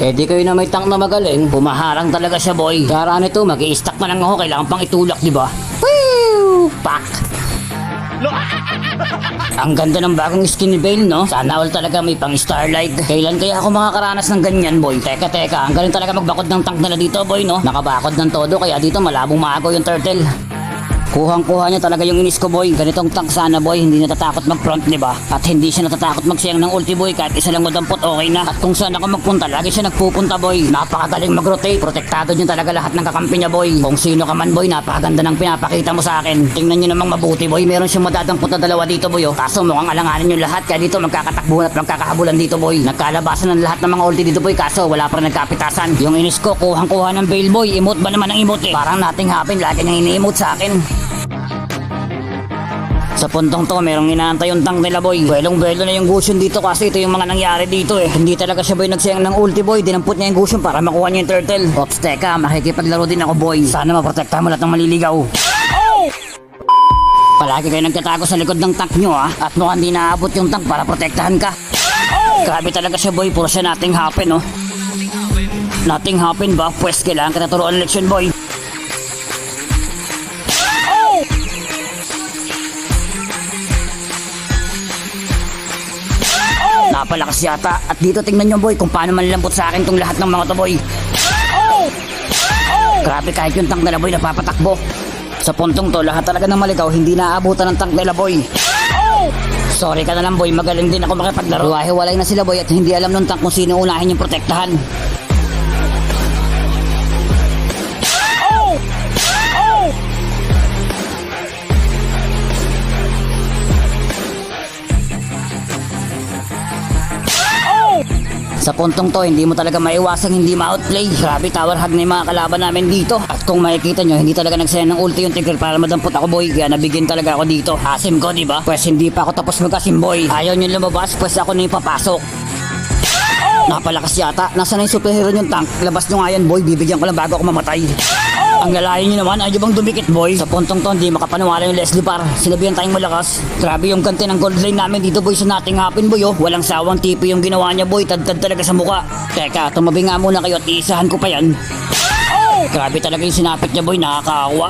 Eh di kayo na may tank na magaling, pumaharang talaga siya boy. Kara nito, mag-i-stack na lang ako, kailangan pang itulak, di ba? Woo! Pak! Ang ganda ng bagong skin ni Bale, no? Sana all talaga may pang Starlight. Kailan kaya ako makakaranas ng ganyan, boy? Teka, ang galing talaga magbakod ng tank nila dito, boy, no? Nakabakod ng todo, kaya dito malabong maagaw yung turtle. Kuhang-kuha niya talaga yung inis ko, boy. Ganitong tank sana, boy, hindi natatakot mag-front, di ba? At hindi siya natatakot magsiyang ng ulti, boy. Kahit isa lang madampot, okay na. At kung saan ako magpunta, lagi siya nagpupunta, boy. Napakagaling mag-rotate. Protektado niya talaga lahat ng kakampi niya, boy. Kung sino ka man, boy, napakaganda ng pinapakita mo sa akin. Tingnan niyo namang mabuti, boy. Meron siyang madadampot na dalawa dito, boy, oh. Kaso mukhang alanganin yung lahat. Kaya dito magkakatakbuhan at magkakahabulan dito, boy. Nagkalabasan ng lahat ng mga ulti dito, boy. Kaso wala pa rin nagkapitasan. Yung inis ko, kuhang-kuha ng Bale, boy. Emote ba naman ang emote, eh? Parang nating hapin, lagi niyang ini-emote sa akin. Sa puntong to, merong inaantay yung tank nila, boy. Belong-belo na yung Gusion dito kasi ito yung mga nangyari dito, eh. Hindi talaga siya, boy, nagsayang ng ulti, boy. Dinampot niya yung Gusion para makuha niya yung turtle. Ops, teka, makikipaglaro din ako, boy. Sana maprotektahan mo lahat ng maliligaw. Palagi kayo nagtatago sa likod ng tank nyo, ah. At mukhang di naabot yung tank para protektahan ka. Grabe talaga siya, boy. Puro siya nating happen, oh. Nating happen ba? Pwes kailangan ka naturuan ng leksyon, boy. Napalakas yata. At dito tingnan nyo, boy, kung paano manlambot sa akin tong lahat ng mga to, boy. Grabe, kahit yung tank nila, boy, napapatakbo. Sa puntong to, lahat talaga ng maligaw hindi naaabutan ng tank nila, boy. Sorry ka na lang, boy, magaling din ako makipaglaro. Hiwalay na sila, boy, at hindi alam ng tank kung sino unahin yung protektahan. Sa puntong to, hindi mo talaga maiwasang hindi ma-outplay. Grabe, tower hug na yung mga kalaban namin dito. At kung makikita nyo, hindi talaga nagsayang ng ulti yung Tigreal para madampot ako, boy. Kaya nabigyan talaga ako dito. Asim ko, diba? Pwes hindi pa ako tapos mag-asim, boy. Ayaw nyo lumabas, pwes ako na yung papasok. Napalakas yata. Nasaan na yung superhero yung tank? Labas nyo nga yan, boy. Bibigyan ko lang bago ako mamatay. Ang lalayo nyo naman, ayaw bang dumikit, boy? Sa puntong to, hindi makapaniwala yung Leslie Par. Sinabihan tayong malakas. Grabe yung ganti ng gold line namin dito, boy, sa nating happen, boy, oh. Walang sawang tipi yung ginawa niya, boy. Tad-tad talaga sa muka. Teka, tumabi nga muna kayo at iisahan ko pa yan. Grabe talaga yung sinapit niya, boy. Nakakaawa.